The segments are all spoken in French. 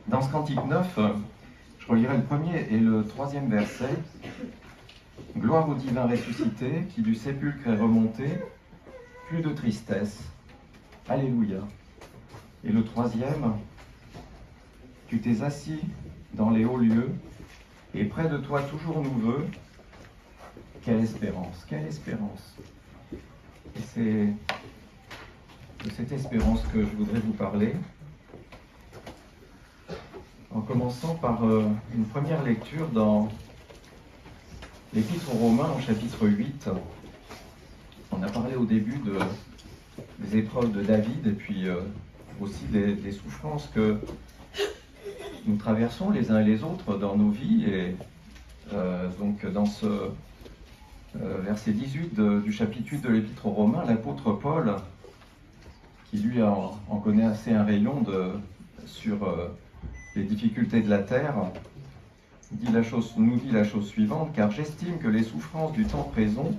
Dans ce cantique 9, je relirai le premier et le troisième verset. Gloire au divin ressuscité, qui du sépulcre est remonté, plus de tristesse. Alléluia. Et le troisième, tu t'es assis dans les hauts lieux, et près de toi toujours nouveau. Quelle espérance, quelle espérance. Et c'est de cette espérance que je voudrais vous parler, en commençant par une première lecture dans l'Épître aux Romains au chapitre 8. On a parlé au début des épreuves de David et puis aussi des souffrances que nous traversons les uns et les autres dans nos vies. Et donc dans ce verset 18 du chapitre 8 de l'Épître aux Romains, l'apôtre Paul, qui lui en connaît assez un rayon sur les difficultés de la terre, nous dit la chose suivante: car j'estime que les souffrances du temps présent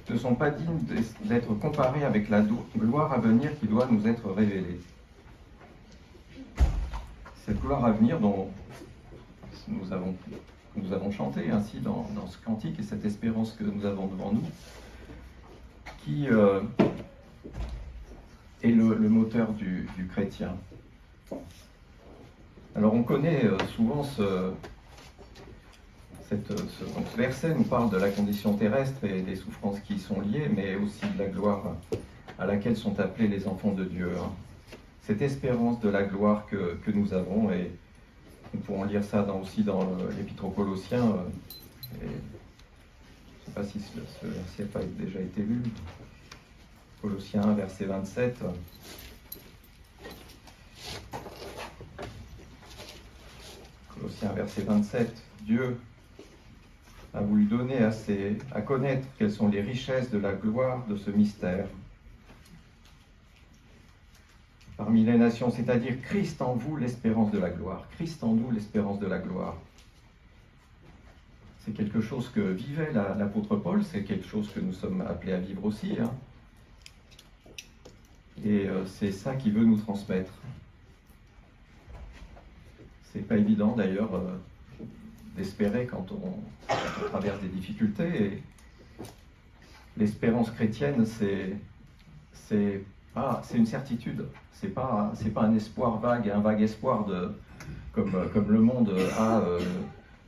ne sont pas dignes d'être comparées avec la gloire à venir qui doit nous être révélée. Cette gloire à venir dont nous avons chanté ainsi dans ce cantique, et cette espérance que nous avons devant nous, qui est le moteur du chrétien. Alors on connaît souvent ce verset nous parle de la condition terrestre et des souffrances qui y sont liées, mais aussi de la gloire à laquelle sont appelés les enfants de Dieu. Cette espérance de la gloire que nous avons, et nous pourrons lire ça aussi dans l'Épître aux Colossiens. Je ne sais pas si ce verset n'a pas déjà été lu. Colossiens 1, verset 27. Colossiens verset 27. Dieu a voulu donner à connaître quelles sont les richesses de la gloire de ce mystère parmi les nations, c'est-à-dire Christ en vous, l'espérance de la gloire. Christ en nous, l'espérance de la gloire. C'est quelque chose que vivait l'apôtre Paul, c'est quelque chose que nous sommes appelés à vivre aussi. Et c'est ça qu'il veut nous transmettre. C'est pas évident d'ailleurs d'espérer quand on traverse des difficultés. Et l'espérance chrétienne, c'est une certitude. C'est pas un espoir vague, un vague espoir comme le monde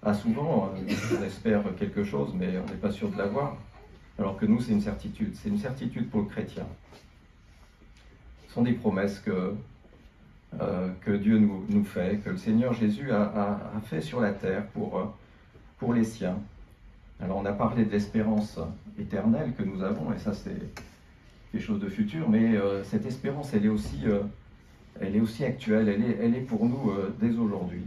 a souvent. On espère quelque chose, mais on n'est pas sûr de l'avoir. Alors que nous, c'est une certitude. C'est une certitude pour le chrétien. Ce sont des promesses que Dieu nous fait, que le Seigneur Jésus a fait sur la terre pour les siens. Alors on a parlé de l'espérance éternelle que nous avons, et ça c'est quelque chose de futur, mais cette espérance elle est aussi actuelle, elle est pour nous dès aujourd'hui.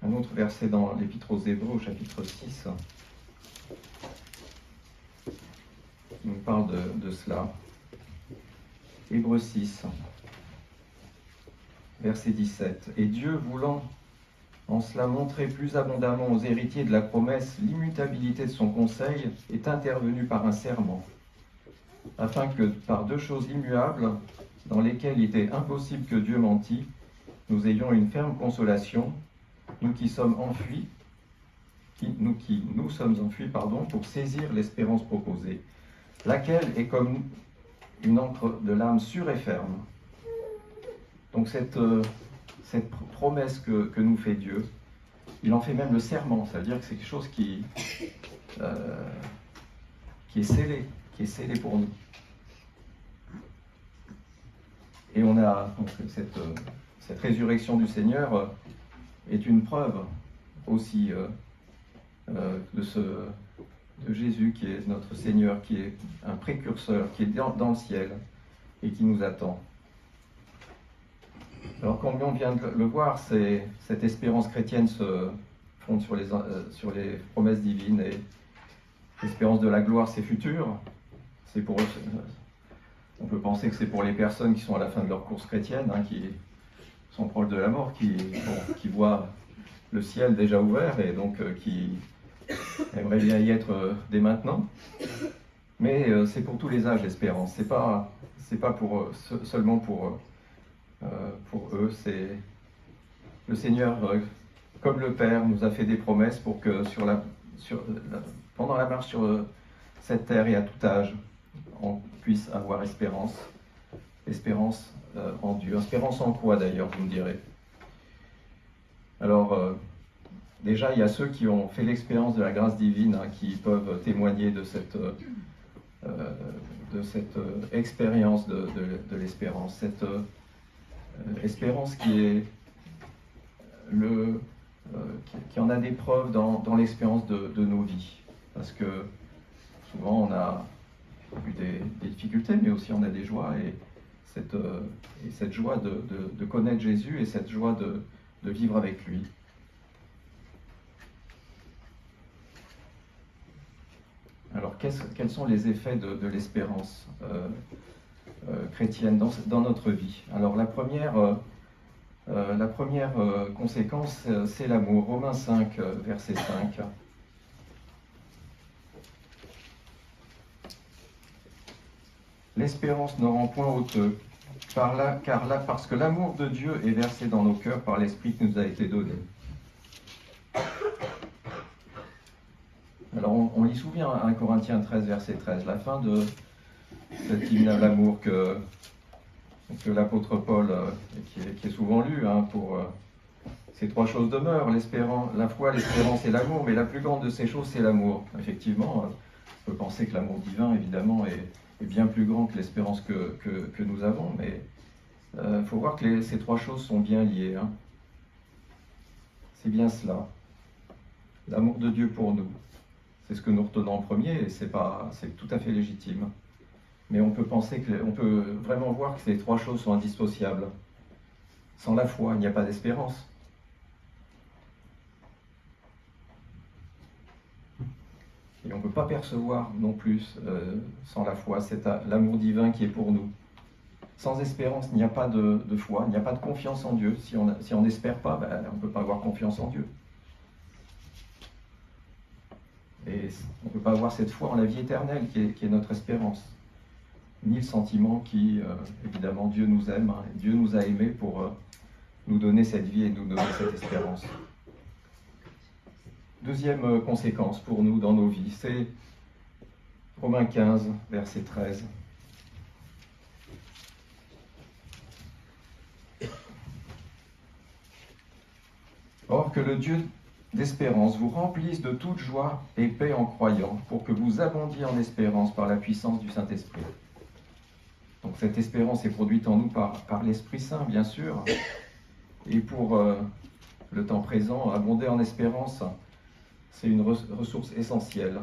Un autre verset dans l'Épître aux Hébreux, au chapitre 6, qui nous parle de cela. Hébreux 6, verset 17. « Et Dieu, voulant en cela montrer plus abondamment aux héritiers de la promesse l'immutabilité de son conseil, est intervenu par un serment, afin que par deux choses immuables, dans lesquelles il était impossible que Dieu mentît, nous ayons une ferme consolation, nous qui sommes enfuis, pour saisir l'espérance proposée, laquelle est comme une encre de l'âme sûre et ferme. » Donc cette promesse que nous fait Dieu, il en fait même le serment, c'est-à-dire que c'est quelque chose qui est scellé pour nous. Et on a donc cette résurrection du Seigneur est une preuve aussi de Jésus qui est notre Seigneur, qui est un précurseur, qui est dans le ciel et qui nous attend. Alors comme on vient de le voir, cette espérance chrétienne se fonde sur les promesses divines, et l'espérance de la gloire c'est futur. On peut penser que c'est pour les personnes qui sont à la fin de leur course chrétienne, qui sont proches de la mort, qui voient le ciel déjà ouvert et donc qui aimeraient bien y être dès maintenant. Mais c'est pour tous les âges l'espérance. C'est pas seulement pour Pour eux, c'est le Seigneur, comme le Père, nous a fait des promesses pour que pendant la marche sur cette terre et à tout âge, on puisse avoir espérance. Espérance en Dieu. Espérance en quoi d'ailleurs, vous me direz? Alors, déjà, il y a ceux qui ont fait l'expérience de la grâce divine, hein, qui peuvent témoigner de cette expérience de l'espérance. Cette espérance qui en a des preuves dans l'expérience de nos vies. Parce que souvent, on a eu des difficultés, mais aussi on a des joies. Et cette joie de connaître Jésus et cette joie de vivre avec lui. Alors, quels sont les effets de l'espérance chrétienne dans notre vie? Alors, la première conséquence, c'est l'amour. Romains 5, verset 5. L'espérance ne rend point honteux, parce que l'amour de Dieu est versé dans nos cœurs par l'Esprit qui nous a été donné. Alors on lit souvent 1 Corinthiens 13, verset 13, la fin de cet hymne à l'amour que l'apôtre Paul, qui est souvent lu, hein, pour ces trois choses demeurent, la foi, l'espérance et l'amour, mais la plus grande de ces choses, c'est l'amour. Effectivement, on peut penser que l'amour divin, évidemment, est bien plus grand que l'espérance que nous avons, mais il faut voir que ces trois choses sont bien liées. Hein. C'est bien cela. L'amour de Dieu pour nous. C'est ce que nous retenons en premier, et c'est tout à fait légitime. Mais on peut vraiment voir que ces trois choses sont indissociables. Sans la foi, il n'y a pas d'espérance. Et on ne peut pas percevoir non plus, sans la foi, l'amour divin qui est pour nous. Sans espérance, il n'y a pas de foi, il n'y a pas de confiance en Dieu. Si on n'espère pas, on ne peut pas avoir confiance en Dieu. Et on ne peut pas avoir cette foi en la vie éternelle qui est notre espérance. Ni le sentiment évidemment, Dieu nous aime, hein, Dieu nous a aimés pour nous donner cette vie et nous donner cette espérance. Deuxième conséquence pour nous dans nos vies, c'est Romains 15, verset 13. Or que le Dieu d'espérance vous remplisse de toute joie et paix en croyant, pour que vous abondiez en espérance par la puissance du Saint-Esprit. Donc cette espérance est produite en nous par l'Esprit Saint, bien sûr. Et pour le temps présent, abonder en espérance, c'est une ressource essentielle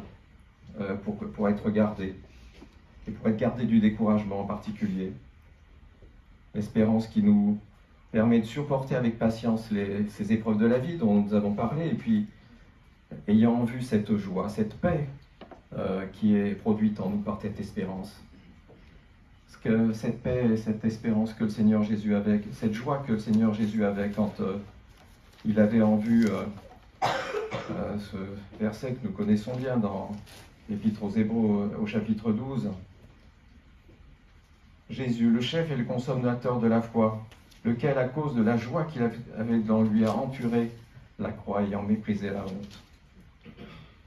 pour être gardé, et pour être gardé du découragement en particulier. L'espérance qui nous permet de supporter avec patience ces épreuves de la vie dont nous avons parlé, et puis ayant en vue cette joie, cette paix qui est produite en nous par cette espérance. Parce que cette paix et cette espérance que le Seigneur Jésus avait, cette joie que le Seigneur Jésus avait quand il avait en vue ce verset que nous connaissons bien dans l'Épître aux Hébreux au chapitre 12. Jésus, le chef et le consommateur de la foi, lequel, à cause de la joie qu'il avait dans lui, a enduré la croix ayant méprisé la honte,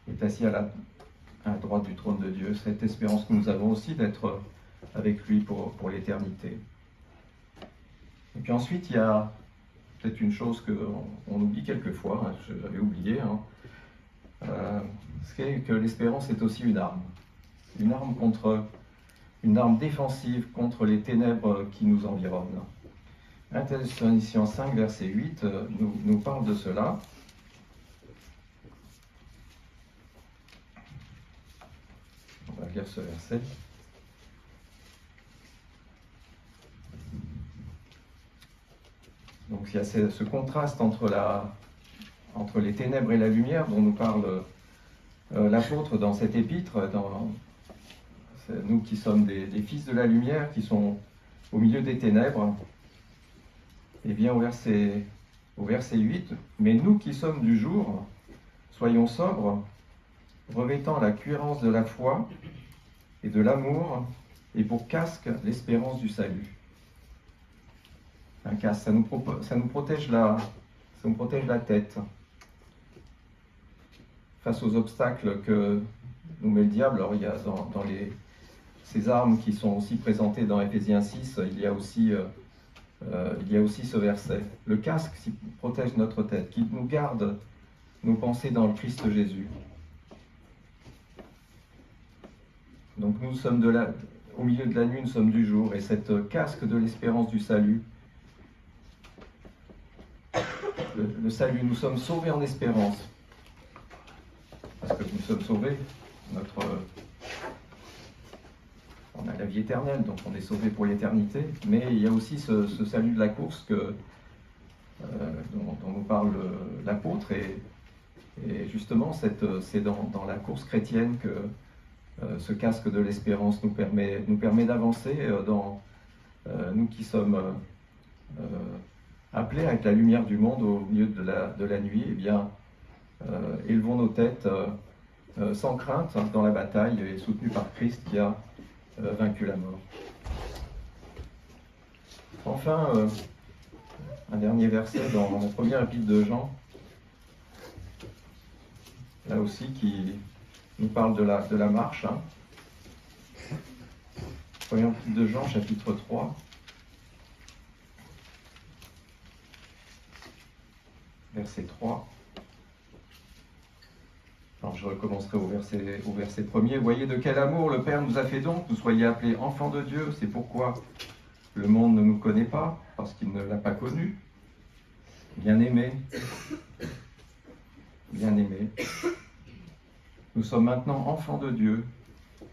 est assis à la droite du trône de Dieu. Cette espérance que nous avons aussi d'être avec lui pour l'éternité. Et puis ensuite, il y a peut-être une chose qu'on oublie quelquefois, hein, je l'avais oublié, hein, c'est que l'espérance est aussi une arme. Une arme défensive contre les ténèbres qui nous environnent. 1 Thessaloniciens 5, verset 8, nous parle de cela. On va lire ce verset. Donc il y a ce contraste entre les ténèbres et la lumière dont nous parle l'apôtre dans cette épître. C'est nous qui sommes des fils de la lumière, qui sont au milieu des ténèbres. Et bien au verset 8, « Mais nous qui sommes du jour, soyons sobres, revêtant la cuirasse de la foi et de l'amour, et pour casque l'espérance du salut. » Un casque, ça nous protège la tête face aux obstacles que nous met le diable. Alors il y a ces armes qui sont aussi présentées dans Éphésiens 6, il y a aussi ce verset. Le casque qui protège notre tête, qui nous garde nos pensées dans le Christ Jésus. Donc nous sommes au milieu de la nuit, nous sommes du jour, et cette casque de l'espérance du salut, le salut, nous sommes sauvés en espérance, parce que nous sommes sauvés, on a la vie éternelle, donc on est sauvés pour l'éternité, mais il y a aussi ce salut de la course dont nous parle l'apôtre, et justement c'est dans la course chrétienne que ce casque de l'espérance nous permet d'avancer nous qui sommes appelés à être la lumière du monde au milieu de la nuit. Eh bien, élevons nos têtes sans crainte dans la bataille et soutenus par Christ qui a vaincu la mort. Enfin, un dernier verset dans la première épître de Jean, là aussi qui nous parle de la marche. Première épître de Jean, chapitre 3. Verset 3. Alors je recommencerai au verset 1er. Voyez de quel amour le Père nous a fait donc, nous soyez appelés enfants de Dieu. C'est pourquoi le monde ne nous connaît pas, parce qu'il ne l'a pas connu. Bien-aimés, nous sommes maintenant enfants de Dieu,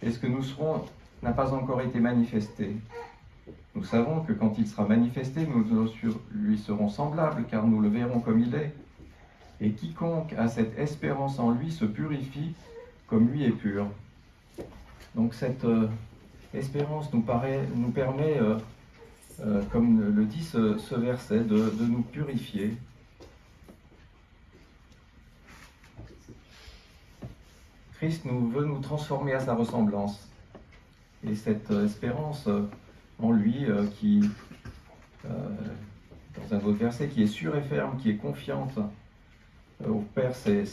et ce que nous serons n'a pas encore été manifesté. Nous savons que quand il sera manifesté, nous lui serons semblables, car nous le verrons comme il est. Et quiconque a cette espérance en lui se purifie comme lui est pur. Donc cette espérance nous permet, comme le dit ce verset, de nous purifier. Christ veut nous transformer à sa ressemblance. Et cette espérance en lui, dans un autre verset, qui est sûre et ferme, qui est confiante au Père, c'est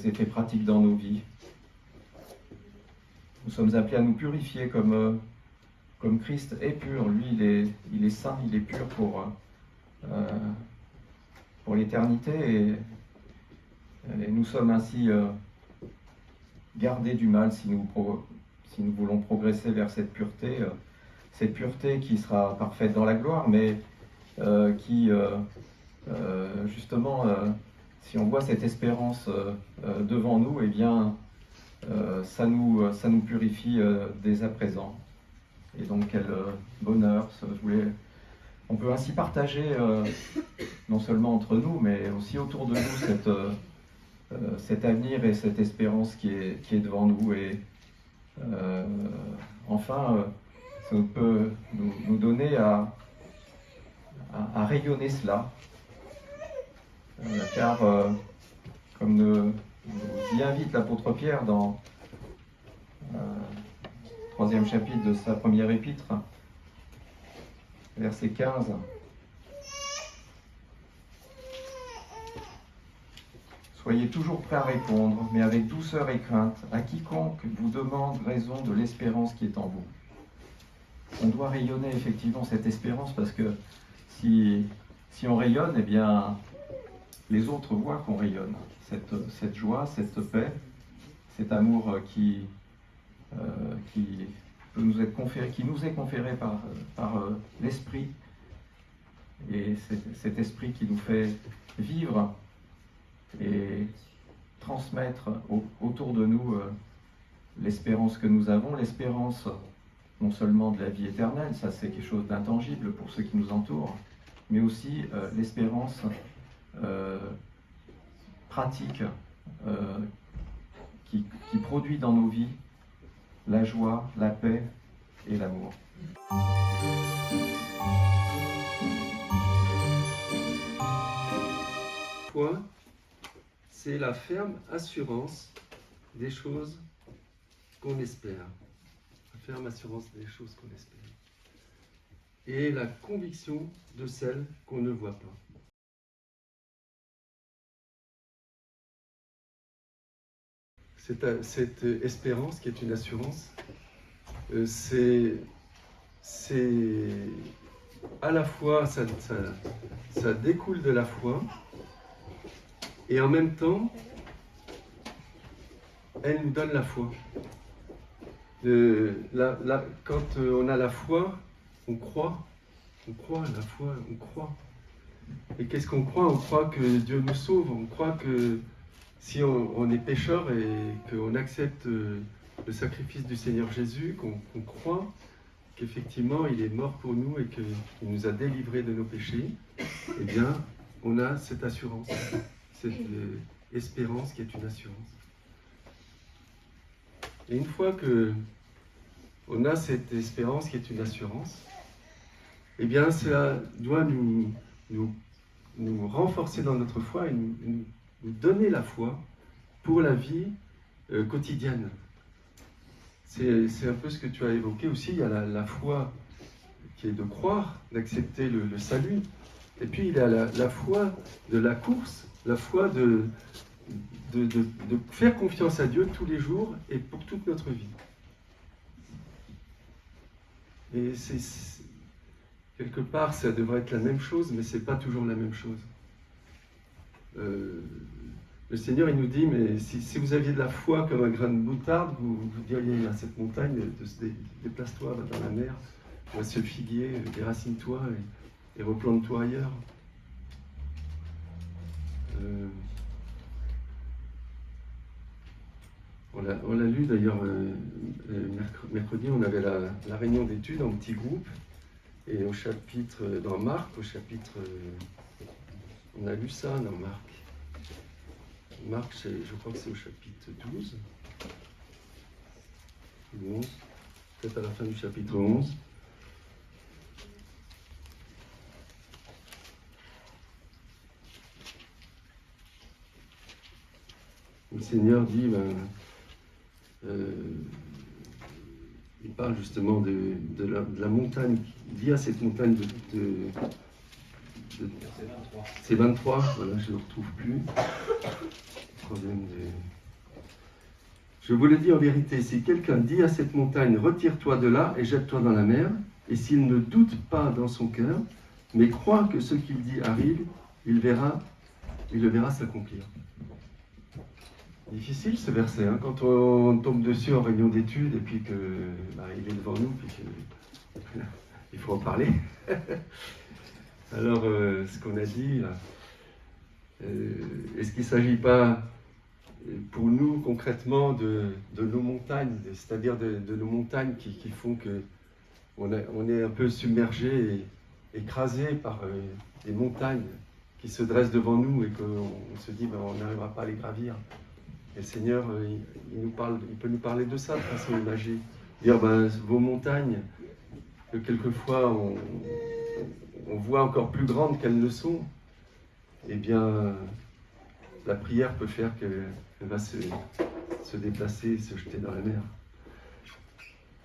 effets pratiques dans nos vies. Nous sommes appelés à nous purifier comme Christ est pur. Lui, il est saint, il est pur pour l'éternité. Et nous sommes ainsi gardés du mal si nous voulons progresser vers cette pureté qui sera parfaite dans la gloire, mais justement, si on voit cette espérance devant nous, eh bien, ça nous purifie dès à présent. Et donc, quel bonheur. On peut ainsi partager, non seulement entre nous, mais aussi autour de nous, cet avenir et cette espérance qui est devant nous. Et enfin, ça peut nous donner à rayonner cela. Car, comme nous y invite l'apôtre Pierre dans le 3e chapitre de sa première épître, verset 15, soyez toujours prêts à répondre, mais avec douceur et crainte, à quiconque vous demande raison de l'espérance qui est en vous. On doit rayonner effectivement cette espérance, parce que si on rayonne, eh bien, les autres voient qu'on rayonne. Cette joie, cette paix, cet amour qui nous est conféré par l'Esprit, et cet Esprit qui nous fait vivre et transmettre autour de nous l'espérance que nous avons, l'espérance non seulement de la vie éternelle, ça c'est quelque chose d'intangible pour ceux qui nous entourent, mais aussi l'espérance pratique qui produit dans nos vies la joie, la paix et l'amour. Point, c'est la ferme assurance des choses qu'on espère. La ferme assurance des choses qu'on espère. et la conviction de celle qu'on ne voit pas. Cette espérance qui est une assurance, c'est à la fois, ça découle de la foi, et en même temps, elle nous donne la foi. Quand on a la foi, on croit. On croit, la foi, on croit. Et qu'est-ce qu'on croit? On croit que Dieu nous sauve. On croit que si on est pécheur et qu'on accepte le sacrifice du Seigneur Jésus, qu'on croit qu'effectivement il est mort pour nous et qu'il nous a délivrés de nos péchés, eh bien, on a cette assurance, cette espérance qui est une assurance. Et une fois qu'on a cette espérance qui est une assurance, eh bien, cela doit nous renforcer dans notre foi et nous donner la foi pour la vie quotidienne. C'est un peu ce que tu as évoqué aussi. Il y a la foi qui est de croire, d'accepter le salut. Et puis il y a la foi de la course, la foi de faire confiance à Dieu tous les jours et pour toute notre vie. Et quelque part, ça devrait être la même chose, mais ce n'est pas toujours la même chose. Le Seigneur, il nous dit, mais si vous aviez de la foi comme un grain de moutarde, vous diriez à cette montagne, déplace-toi dans la mer, ou à ce figuier, déracine-toi et replante-toi ailleurs. On l'a lu d'ailleurs, mercredi, on avait la réunion d'études en petit groupe, et au chapitre, dans Marc, on a lu ça dans Marc. Marc, je crois que c'est au chapitre 12, ou 11, peut-être à la fin du chapitre 11. Le Seigneur dit, il parle justement de la montagne, il dit à cette montagne c'est 23, voilà, je ne le retrouve plus. Je vous le dis en vérité, si quelqu'un dit à cette montagne, retire-toi de là et jette-toi dans la mer, et s'il ne doute pas dans son cœur, mais croit que ce qu'il dit arrive, il le verra s'accomplir. Difficile ce verset, hein, quand on tombe dessus en réunion d'études et puis que il est devant nous, puis il faut en parler. Alors, ce qu'on a dit, là, est-ce qu'il ne s'agit pas pour nous concrètement de nos montagnes, c'est-à-dire de nos montagnes qui font qu'on est un peu submergé et écrasé par des montagnes qui se dressent devant nous et qu'on se dit on n'arrivera pas à les gravir. Et le Seigneur, il peut nous parler de ça de façon imagée. Dire vos montagnes, que quelquefois on voit encore plus grandes qu'elles ne sont, eh bien, la prière peut faire qu'elle va se déplacer, se jeter dans la mer.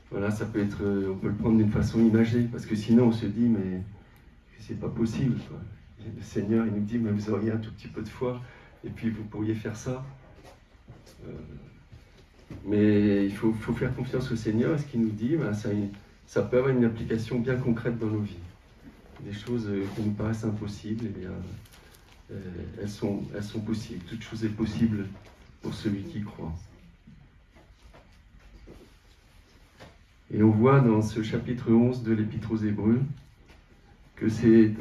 Voilà, ça peut être, on peut le prendre d'une façon imagée, parce que sinon on se dit, mais c'est pas possible, quoi. Le Seigneur, il nous dit, mais vous auriez un tout petit peu de foi, et puis vous pourriez faire ça. Mais il faut faire confiance au Seigneur, et ce qu'il nous dit, ça peut avoir une application bien concrète dans nos vies. Des choses qui nous paraissent impossibles, eh bien, elles sont possibles. Toute chose est possible pour celui qui croit. Et on voit dans ce chapitre 11 de l'Épître aux Hébreux que c'est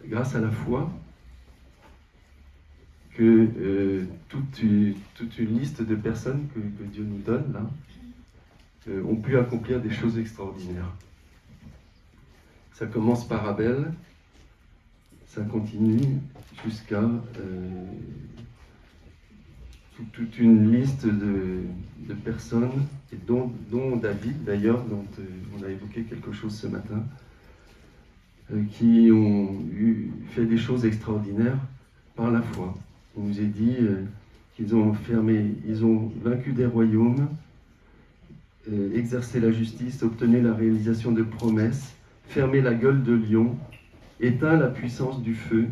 grâce à la foi que toute une liste de personnes que Dieu nous donne là ont pu accomplir des choses extraordinaires. Ça commence par Abel, ça continue jusqu'à toute une liste de personnes, et dont David d'ailleurs, dont on a évoqué quelque chose ce matin, qui ont fait des choses extraordinaires par la foi. Il nous est dit qu'ils ont vaincu des royaumes, exercé la justice, obtenu la réalisation de promesses, fermé la gueule de lion, éteint la puissance du feu,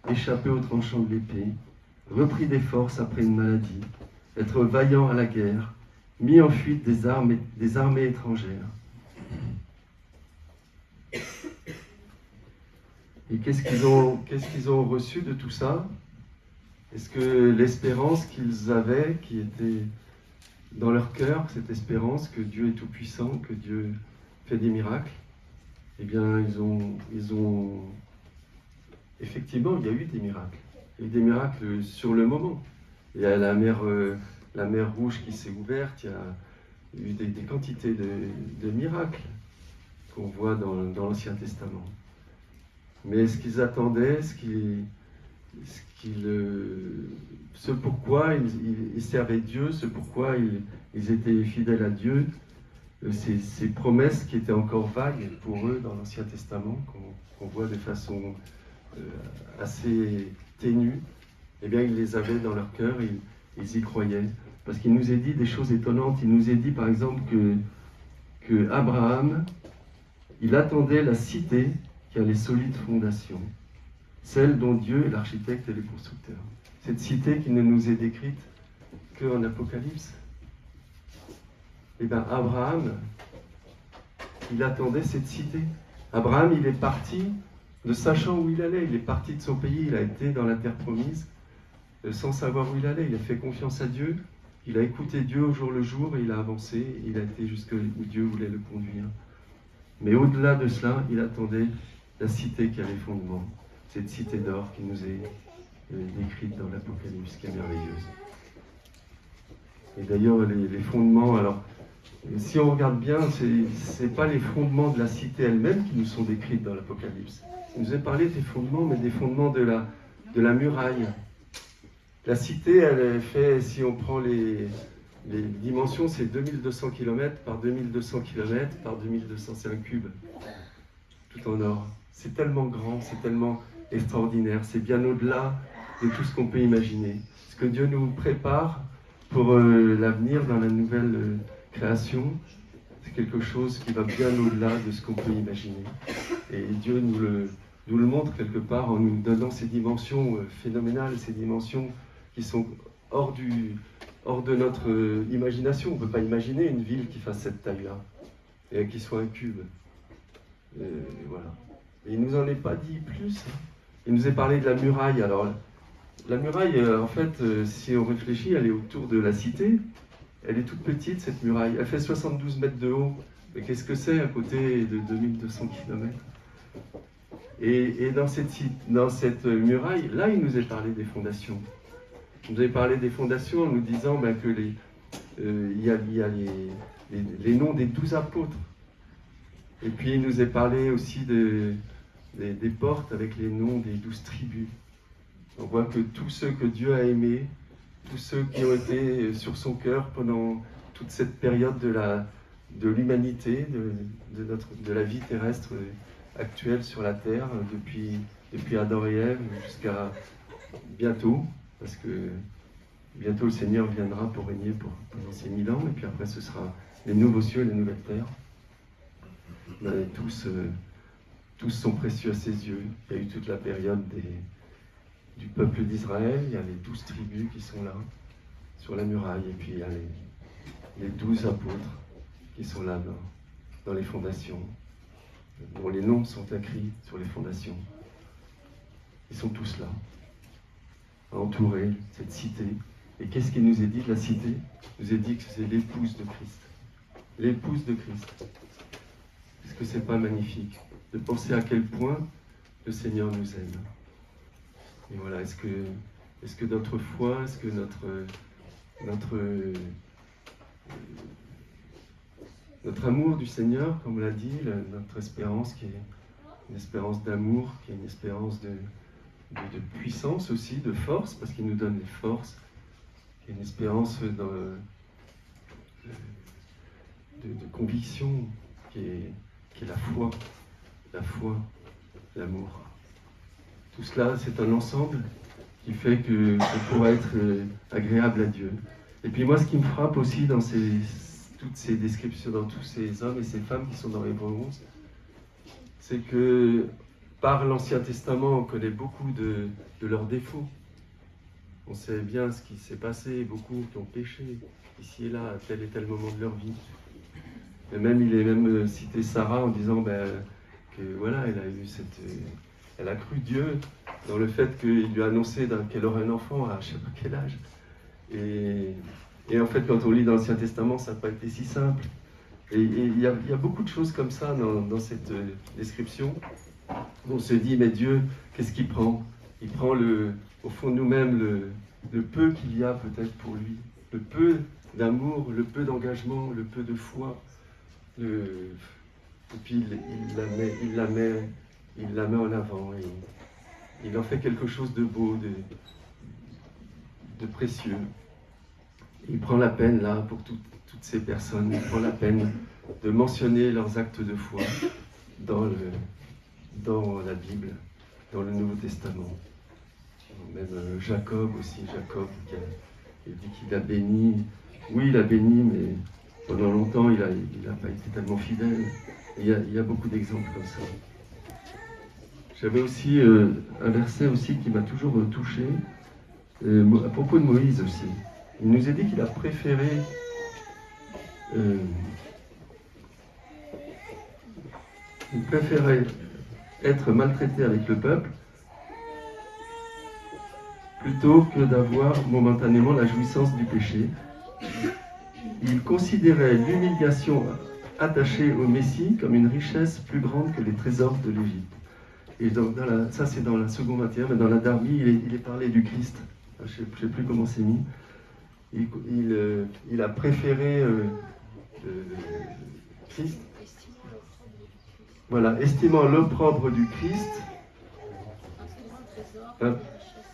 échappé au tranchant de l'épée, repris des forces après une maladie, être vaillant à la guerre, mis en fuite des armées étrangères. Et qu'est-ce qu'ils ont reçu de tout ça? Est-ce que l'espérance qu'ils avaient, qui était dans leur cœur, cette espérance que Dieu est tout-puissant, que Dieu fait des miracles, eh bien, ils ont... Effectivement, il y a eu des miracles. Il y a eu des miracles sur le moment. Il y a la mer Rouge qui s'est ouverte, il y a eu des quantités de miracles qu'on voit dans l'Ancien Testament. Mais ce qu'ils attendaient, ce pourquoi ils servaient Dieu, ce pourquoi ils étaient fidèles à Dieu, ces promesses qui étaient encore vagues pour eux dans l'Ancien Testament, qu'on voit de façon assez ténue, eh bien ils les avaient dans leur cœur, ils y croyaient. Parce qu'il nous est dit des choses étonnantes. Il nous est dit par exemple que Abraham, il attendait la cité qui a les solides fondations, celle dont Dieu est l'architecte et le constructeur. Cette cité qui ne nous est décrite qu'en Apocalypse. Eh bien, Abraham, il attendait cette cité. Abraham, il est parti ne sachant où il allait. Il est parti de son pays, il a été dans la terre promise, sans savoir où il allait. Il a fait confiance à Dieu, il a écouté Dieu au jour le jour et il a avancé, il a été jusqu'où Dieu voulait le conduire. Mais au-delà de cela, il attendait la cité qui a les fondements, cette cité d'or qui nous est décrite dans l'Apocalypse, qui est merveilleuse. Et d'ailleurs, les fondements, alors, si on regarde bien, ce n'est pas les fondements de la cité elle-même qui nous sont décrits dans l'Apocalypse. Il nous est parlé des fondements, mais des fondements de la muraille. La cité, elle est faite, si on prend les dimensions, c'est 2200 km par 2200 km par 2200, c'est un cube, tout en or. C'est tellement grand, c'est tellement extraordinaire, c'est bien au-delà de tout ce qu'on peut imaginer. Ce que Dieu nous prépare pour l'avenir dans la nouvelle création, c'est quelque chose qui va bien au-delà de ce qu'on peut imaginer. Et Dieu nous le montre quelque part en nous donnant ces dimensions phénoménales, ces dimensions qui sont hors de notre imagination. On ne peut pas imaginer une ville qui fasse cette taille-là et qui soit un cube. Voilà. Et il ne nous en est pas dit plus. Il nous est parlé de la muraille. Alors, la muraille, en fait, si on réfléchit, elle est autour de la cité. Elle est toute petite, cette muraille. Elle fait 72 mètres de haut. Mais qu'est-ce que c'est à côté de 2200 km? Et dans cette muraille, là, il nous est parlé des fondations. Il nous est parlé des fondations en nous disant qu'il y a les noms des 12 apôtres. Et puis, il nous est parlé aussi des portes avec les noms des 12 tribus. On voit que tous ceux que Dieu a aimés, tous ceux qui ont été sur son cœur pendant toute cette période de l'humanité, de la vie terrestre actuelle sur la terre, depuis Adam et Ève jusqu'à bientôt, parce que bientôt le Seigneur viendra pour régner pendant ces 1000 ans, et puis après ce sera les nouveaux cieux et les nouvelles terres. Mais tous sont précieux à ses yeux. Il y a eu toute la période du peuple d'Israël, il y a les 12 tribus qui sont là, sur la muraille, et puis il y a les 12 apôtres qui sont là dans les fondations, dont les noms sont écrits sur les fondations. Ils sont tous là, à entourer cette cité. Et qu'est-ce qu'il nous est dit de la cité? Il nous est dit que c'est l'épouse de Christ. L'épouse de Christ. Est-ce que c'est pas magnifique de penser à quel point le Seigneur nous aime? Et voilà, est-ce que notre foi, est-ce que notre amour du Seigneur, comme on l'a dit, notre espérance qui est une espérance d'amour, qui est une espérance de puissance aussi, de force, parce qu'il nous donne des forces, qui est une espérance de conviction, qui est la foi, l'amour. Tout cela, c'est un ensemble qui fait qu'on pourra être agréable à Dieu. Et puis moi, ce qui me frappe aussi dans toutes ces descriptions, dans tous ces hommes et ces femmes qui sont dans Hébreux 11, c'est que par l'Ancien Testament, on connaît beaucoup de leurs défauts. On sait bien ce qui s'est passé, beaucoup qui ont péché ici et là, à tel et tel moment de leur vie. Et même, il est même cité Sarah en disant que voilà, elle a cru Dieu dans le fait qu'il lui a annoncé qu'elle aurait un enfant à je ne sais pas quel âge. Et en fait, quand on lit dans l'Ancien Testament, ça n'a pas été si simple. Et il y a beaucoup de choses comme ça dans cette description. On se dit, mais Dieu, qu'est-ce qu'il prend? Il prend au fond de nous-mêmes le peu qu'il y a peut-être pour lui, le peu d'amour, le peu d'engagement, le peu de foi. Et puis il la met en avant. Et il en fait quelque chose de beau, de précieux. Il prend la peine, là, pour toutes ces personnes, il prend la peine de mentionner leurs actes de foi dans la Bible, dans le Nouveau Testament. Même Jacob aussi, il dit qu'il a béni. Oui, il a béni, mais pendant longtemps, il n'a pas été tellement fidèle. Et il y a beaucoup d'exemples comme ça. J'avais aussi un verset aussi qui m'a toujours touché, à propos de Moïse aussi. Il nous a dit qu'il a préféré être maltraité avec le peuple plutôt que d'avoir momentanément la jouissance du péché. Il considérait l'humiliation attachée au Messie comme une richesse plus grande que les trésors de l'Égypte. Et ça c'est dans la seconde 21, mais dans la Darby, il est parlé du Christ. Je ne sais plus comment c'est mis. Il a préféré Christ. Voilà, estimant l'opprobre du Christ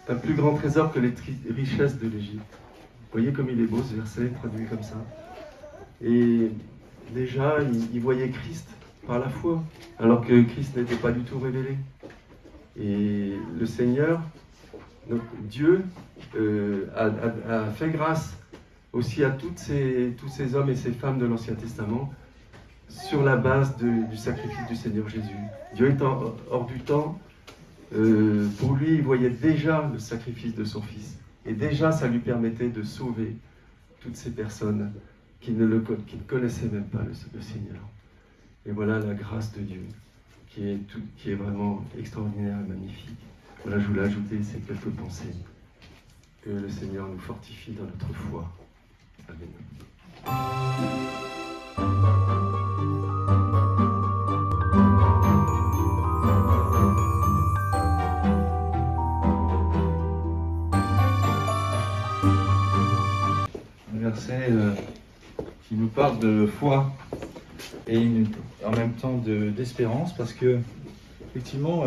un plus grand trésor que les richesses de l'Égypte. Vous voyez comme il est beau ce verset, traduit comme ça. Et déjà, il voyait Christ par la foi, alors que Christ n'était pas du tout révélé. Et le Seigneur, donc Dieu, a fait grâce aussi à tous ces hommes et ces femmes de l'Ancien Testament sur la base du sacrifice du Seigneur Jésus. Dieu étant hors du temps, pour lui, il voyait déjà le sacrifice de son Fils. Et déjà, ça lui permettait de sauver toutes ces personnes qui ne connaissaient même pas le Seigneur. Et voilà la grâce de Dieu, qui est vraiment extraordinaire et magnifique. Voilà, je voulais ajouter ces quelques pensées. Que le Seigneur nous fortifie dans notre foi. Amen. Verset qui nous parle de foi et en même temps d'espérance, parce que effectivement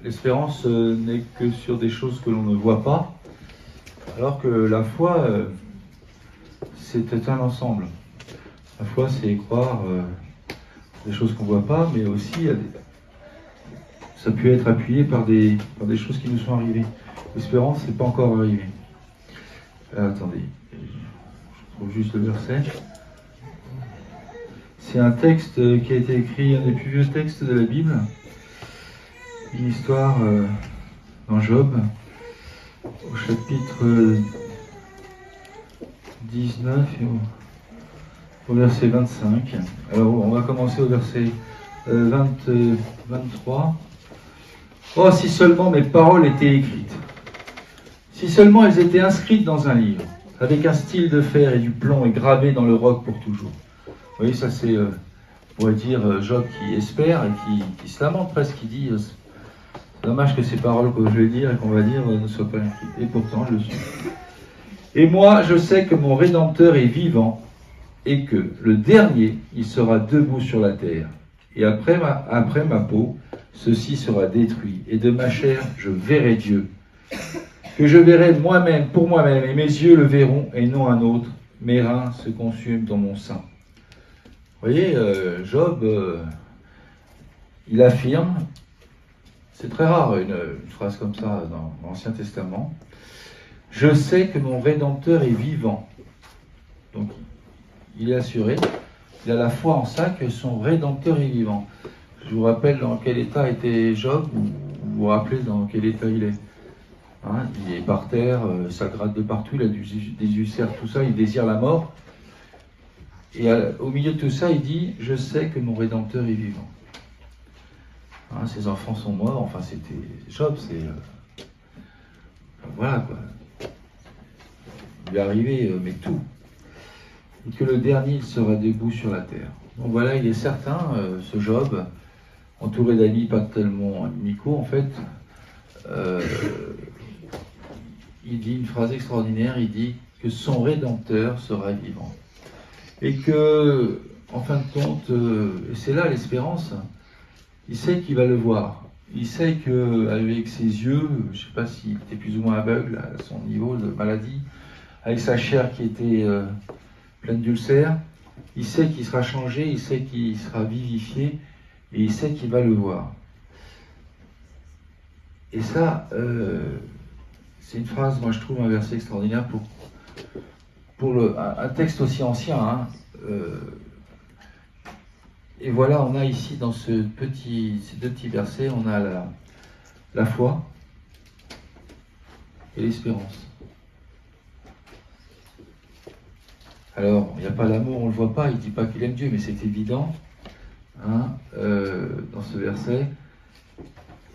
l'espérance n'est que sur des choses que l'on ne voit pas, alors que la foi c'est un ensemble. La foi c'est croire des choses qu'on ne voit pas, mais aussi ça peut être appuyé par des choses qui nous sont arrivées. L'espérance c'est pas encore arrivé. Attendez, je trouve juste le verset. C'est un texte qui a été écrit, un des plus vieux textes de la Bible, une histoire dans Job, au chapitre 19 et au verset 25. Alors on va commencer au verset 23. Oh, si seulement mes paroles étaient écrites! Si seulement elles étaient inscrites dans un livre, avec un style de fer et du plomb et gravées dans le roc pour toujours. Vous voyez, ça c'est, on pourrait dire, Job qui espère et qui se lamente presque, qui dit c'est dommage que ces paroles que je vais dire et qu'on va dire ne soient pas écrites. Et pourtant, je le suis. Et moi, je sais que mon Rédempteur est vivant et que le dernier, il sera debout sur la terre. Et après ma peau, ceci sera détruit. Et de ma chair, je verrai Dieu. Que je verrai moi-même, pour moi-même, et mes yeux le verront, et non un autre. Mes reins se consument dans mon sein. Vous voyez, Job, il affirme, c'est très rare une phrase comme ça dans l'Ancien Testament, « Je sais que mon Rédempteur est vivant ». Donc, il est assuré Il a la foi en ça que son Rédempteur est vivant. Je vous rappelle dans quel état était Job, vous vous rappelez dans quel état il est. Hein, il est par terre, ça gratte de partout, il a des ulcères, tout ça, il désire la mort. Et au milieu de tout ça, il dit « Je sais que mon Rédempteur est vivant ». Hein, ses enfants sont morts, enfin c'était Job, c'est... voilà quoi. Il est arrivé, mais tout. Et que le dernier, il sera debout sur la terre. Donc voilà, il est certain, ce Job, entouré d'amis pas tellement amicaux en fait, il dit une phrase extraordinaire, il dit que son Rédempteur sera vivant. Et que, en fin de compte, et c'est là l'espérance, il sait qu'il va le voir. Il sait qu'avec ses yeux, je ne sais pas s'il était plus ou moins aveugle à son niveau de maladie, avec sa chair qui était pleine d'ulcères, il sait qu'il sera changé, il sait qu'il sera vivifié, et il sait qu'il va le voir. Et ça, c'est une phrase, moi je trouve un verset extraordinaire pour un texte aussi ancien. Hein, et voilà, on a ici dans ces deux petits versets, on a la foi et l'espérance. Alors, il n'y a pas l'amour, on ne le voit pas, il ne dit pas qu'il aime Dieu, mais c'est évident hein, dans ce verset.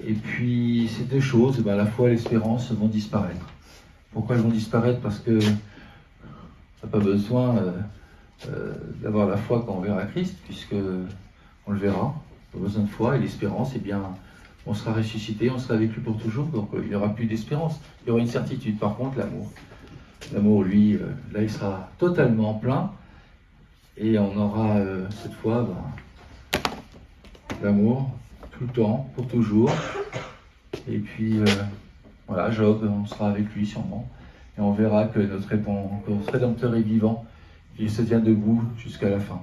Et puis, ces deux choses, la foi et l'espérance vont disparaître. Pourquoi elles vont disparaître? Parce que on n'a pas besoin d'avoir la foi quand on verra Christ, puisque on le verra. On a besoin de foi et l'espérance, eh bien, on sera ressuscité, on sera avec lui pour toujours, donc il n'y aura plus d'espérance. Il y aura une certitude. Par contre, l'amour, lui, là, il sera totalement plein, et on aura cette fois l'amour tout le temps, pour toujours. Et puis, voilà, Job, on sera avec lui sûrement, et on verra que notre Rédempteur est vivant, il se tient debout jusqu'à la fin.